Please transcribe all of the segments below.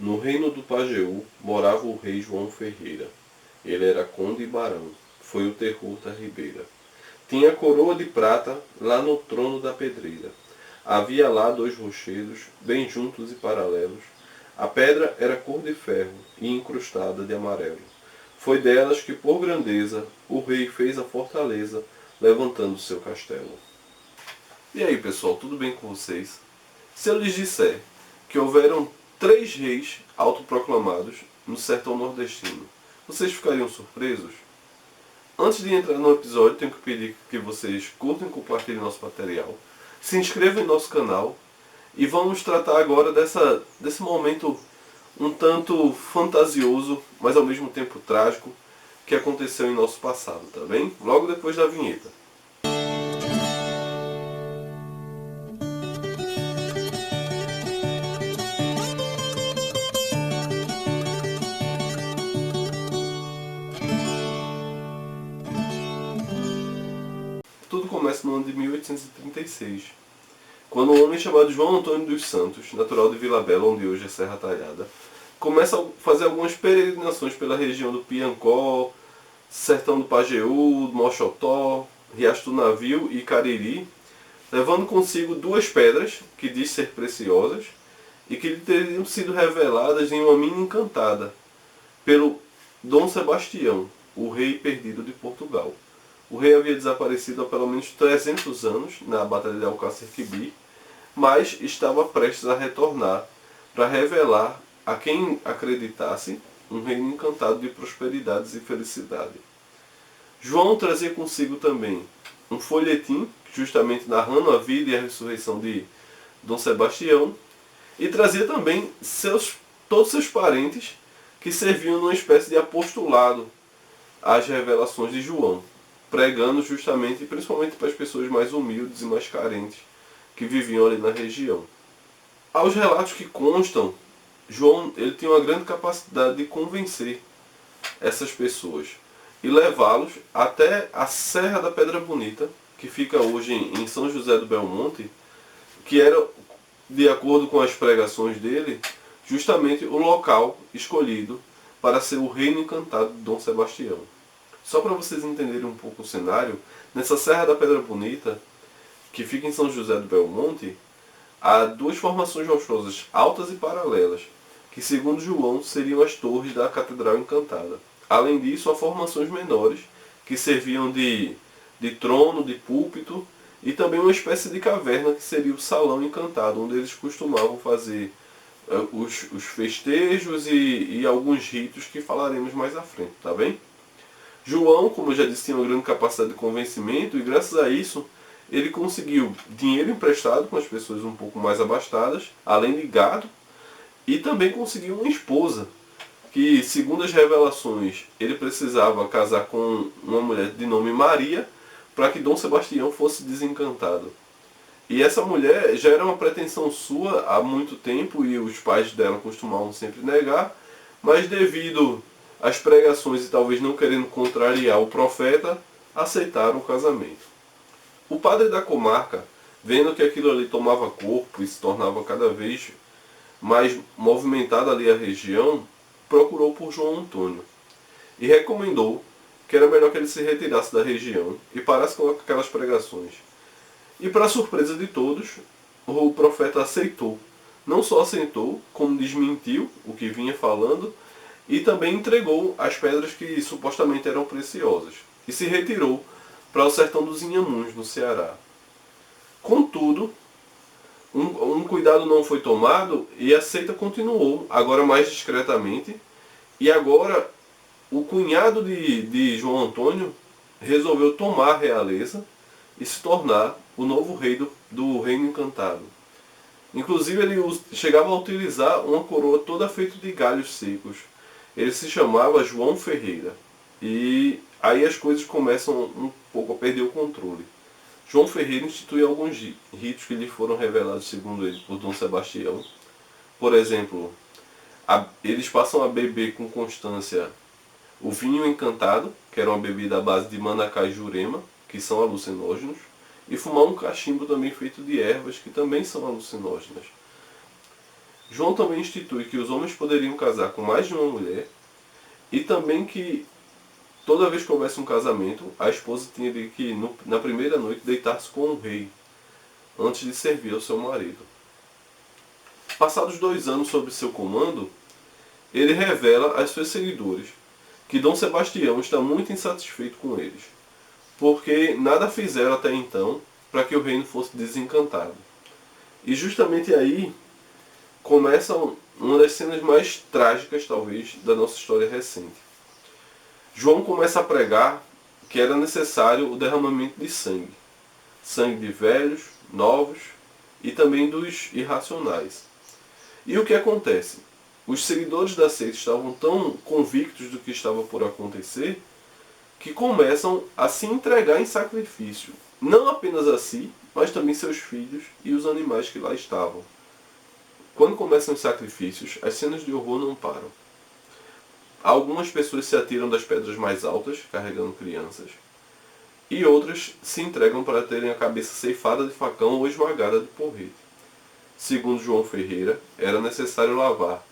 No reino do Pajeú morava o rei João Ferreira. Ele era conde e barão. Foi o terror da ribeira. Tinha coroa de prata lá no trono da pedreira. Havia lá dois rochedos, bem juntos e paralelos. A pedra era cor de ferro e incrustada de amarelo. Foi delas que, por grandeza, o rei fez a fortaleza, levantando seu castelo. E aí, pessoal, tudo bem com vocês? Se eu lhes disser que houveram 3 reis autoproclamados no sertão nordestino, vocês ficariam surpresos? Antes de entrar no episódio, tenho que pedir que vocês curtam e compartilhem nosso material, se inscrevam em nosso canal e vamos tratar agora desse momento um tanto fantasioso, mas ao mesmo tempo trágico, que aconteceu em nosso passado, tá bem? Logo depois da vinheta. Tudo começa no ano de 1836, quando um homem chamado João Antônio dos Santos, natural de Vila Bela, onde hoje é Serra Talhada, começa a fazer algumas peregrinações pela região do Piancó, Sertão do Pajeú, Mochotó, Riacho do Navio e Cariri, levando consigo 2 pedras, que diz ser preciosas, e que lhe teriam sido reveladas em uma mina encantada, pelo Dom Sebastião, o rei perdido de Portugal. O rei havia desaparecido há pelo menos 300 anos, na Batalha de Alcácer Quibir, mas estava prestes a retornar para revelar a quem acreditasse um reino encantado de prosperidades e felicidade. João trazia consigo também um folhetim, justamente narrando a vida e a ressurreição de Dom Sebastião, e trazia também todos seus parentes que serviam numa espécie de apostolado às revelações de João, pregando justamente, principalmente para as pessoas mais humildes e mais carentes que viviam ali na região. Aos relatos que constam, João ele tinha uma grande capacidade de convencer essas pessoas e levá-los até a Serra da Pedra Bonita, que fica hoje em São José do Belmonte, que era, de acordo com as pregações dele, justamente o local escolhido para ser o reino encantado de Dom Sebastião. Só para vocês entenderem um pouco o cenário, nessa Serra da Pedra Bonita, que fica em São José do Belmonte, há 2 formações rochosas altas e paralelas, que segundo João seriam as torres da Catedral Encantada. Além disso, há formações menores, que serviam de trono, de púlpito, e também uma espécie de caverna, que seria o Salão Encantado, onde eles costumavam fazer os festejos e alguns ritos que falaremos mais à frente, tá bem? João, como eu já disse, tinha uma grande capacidade de convencimento e graças a isso ele conseguiu dinheiro emprestado com as pessoas um pouco mais abastadas, além de gado, e também conseguiu uma esposa, que segundo as revelações ele precisava casar com uma mulher de nome Maria para que Dom Sebastião fosse desencantado. E essa mulher já era uma pretensão sua há muito tempo e os pais dela costumavam sempre negar, mas devido as pregações e talvez não querendo contrariar o profeta, aceitaram o casamento. O padre da comarca, vendo que aquilo ali tomava corpo e se tornava cada vez mais movimentada ali a região, procurou por João Antônio e recomendou que era melhor que ele se retirasse da região e parasse com aquelas pregações. E para surpresa de todos, o profeta aceitou. Não só aceitou, como desmentiu o que vinha falando, e também entregou as pedras que supostamente eram preciosas, e se retirou para o sertão dos Inhamuns, no Ceará. Contudo, um cuidado não foi tomado e a seita continuou, agora mais discretamente, e agora o cunhado de João Antônio resolveu tomar a realeza e se tornar o novo rei do Reino Encantado. Inclusive ele chegava a utilizar uma coroa toda feita de galhos secos. Ele se chamava João Ferreira. E aí as coisas começam um pouco a perder o controle. João Ferreira institui alguns ritos que lhe foram revelados, segundo ele, por Dom Sebastião. Por exemplo, eles passam a beber com constância o vinho encantado, que era uma bebida à base de manacá e jurema, que são alucinógenos, e fumar um cachimbo também feito de ervas, que também são alucinógenas. João também institui que os homens poderiam casar com mais de uma mulher e também que toda vez que houvesse um casamento, a esposa tinha que, na primeira noite, deitar-se com o rei, antes de servir ao seu marido. Passados 2 anos sob seu comando, ele revela aos seus seguidores que Dom Sebastião está muito insatisfeito com eles, porque nada fizeram até então para que o reino fosse desencantado. E justamente aí começa uma das cenas mais trágicas, talvez, da nossa história recente. João começa a pregar que era necessário o derramamento de sangue. Sangue de velhos, novos e também dos irracionais. E o que acontece? Os seguidores da seita estavam tão convictos do que estava por acontecer que começam a se entregar em sacrifício. Não apenas a si, mas também seus filhos e os animais que lá estavam. Quando começam os sacrifícios, as cenas de horror não param. Algumas pessoas se atiram das pedras mais altas, carregando crianças, e outras se entregam para terem a cabeça ceifada de facão ou esmagada de porrete. Segundo João Ferreira, era necessário lavar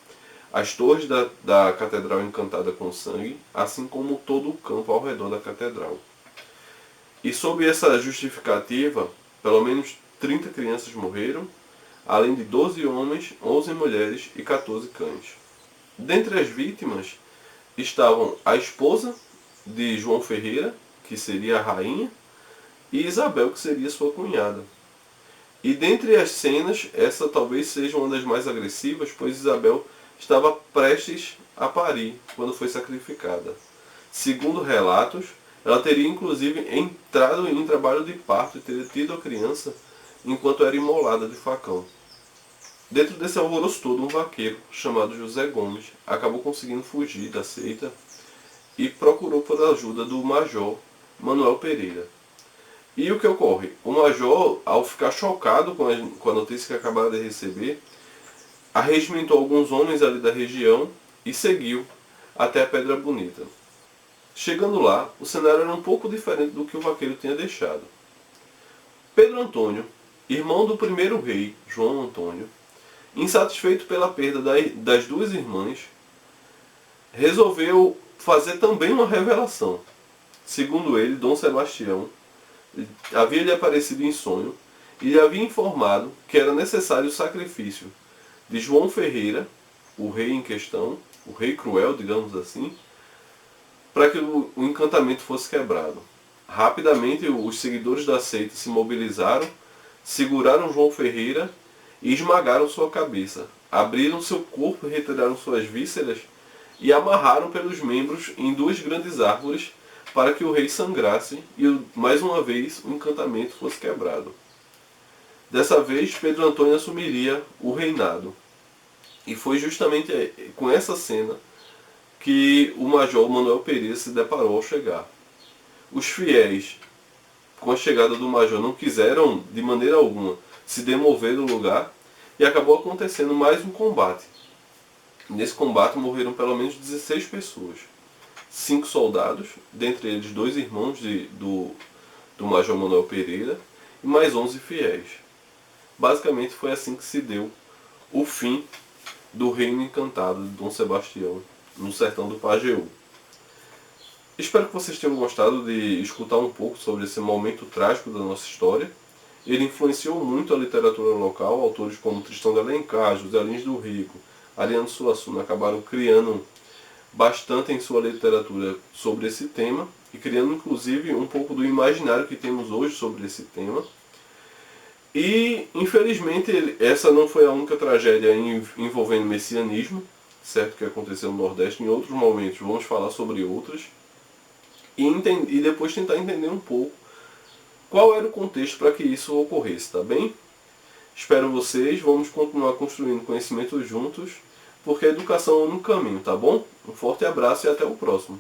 as torres da catedral encantada com sangue, assim como todo o campo ao redor da catedral. E sob essa justificativa, pelo menos 30 crianças morreram, além de 12 homens, 11 mulheres e 14 cães. Dentre as vítimas estavam a esposa de João Ferreira, que seria a rainha, e Isabel, que seria sua cunhada. E dentre as cenas, essa talvez seja uma das mais agressivas, pois Isabel estava prestes a parir quando foi sacrificada. Segundo relatos, ela teria inclusive entrado em trabalho de parto e teria tido a criança enquanto era imolada de facão. Dentro desse alvoroço todo, um vaqueiro chamado José Gomes acabou conseguindo fugir da seita e procurou por ajuda do major Manuel Pereira. E o que ocorre? O major, ao ficar chocado com a notícia que acabara de receber, arregimentou alguns homens ali da região e seguiu até a Pedra Bonita. Chegando lá, o cenário era um pouco diferente do que o vaqueiro tinha deixado. Pedro Antônio, irmão do primeiro rei, João Antônio, insatisfeito pela perda das duas irmãs, resolveu fazer também uma revelação. Segundo ele, Dom Sebastião havia lhe aparecido em sonho e lhe havia informado que era necessário o sacrifício de João Ferreira, o rei em questão, o rei cruel, digamos assim, para que o encantamento fosse quebrado. Rapidamente, os seguidores da seita se mobilizaram, seguraram João Ferreira e esmagaram sua cabeça. Abriram seu corpo e retiraram suas vísceras e amarraram pelos membros em 2 grandes árvores para que o rei sangrasse e, mais uma vez, o encantamento fosse quebrado. Dessa vez, Pedro Antônio assumiria o reinado. E foi justamente com essa cena que o major Manuel Pereira se deparou ao chegar. Os fiéis, com a chegada do major, não quiseram, de maneira alguma, se demover do lugar e acabou acontecendo mais um combate. Nesse combate morreram pelo menos 16 pessoas. 5 soldados, dentre eles 2 irmãos do major Manuel Pereira e mais 11 fiéis. Basicamente foi assim que se deu o fim do reino encantado de Dom Sebastião no sertão do Pajeú. Espero que vocês tenham gostado de escutar um pouco sobre esse momento trágico da nossa história. Ele influenciou muito a literatura local. Autores como Tristão de Alencar, José Lins do Rico, Ariano Suassuna acabaram criando bastante em sua literatura sobre esse tema e criando inclusive um pouco do imaginário que temos hoje sobre esse tema. E infelizmente essa não foi a única tragédia envolvendo messianismo, certo, que aconteceu no Nordeste. Em outros momentos vamos falar sobre outras e depois tentar entender um pouco qual era o contexto para que isso ocorresse, tá bem? Espero vocês, vamos continuar construindo conhecimento juntos, porque a educação é um caminho, tá bom? Um forte abraço e até o próximo.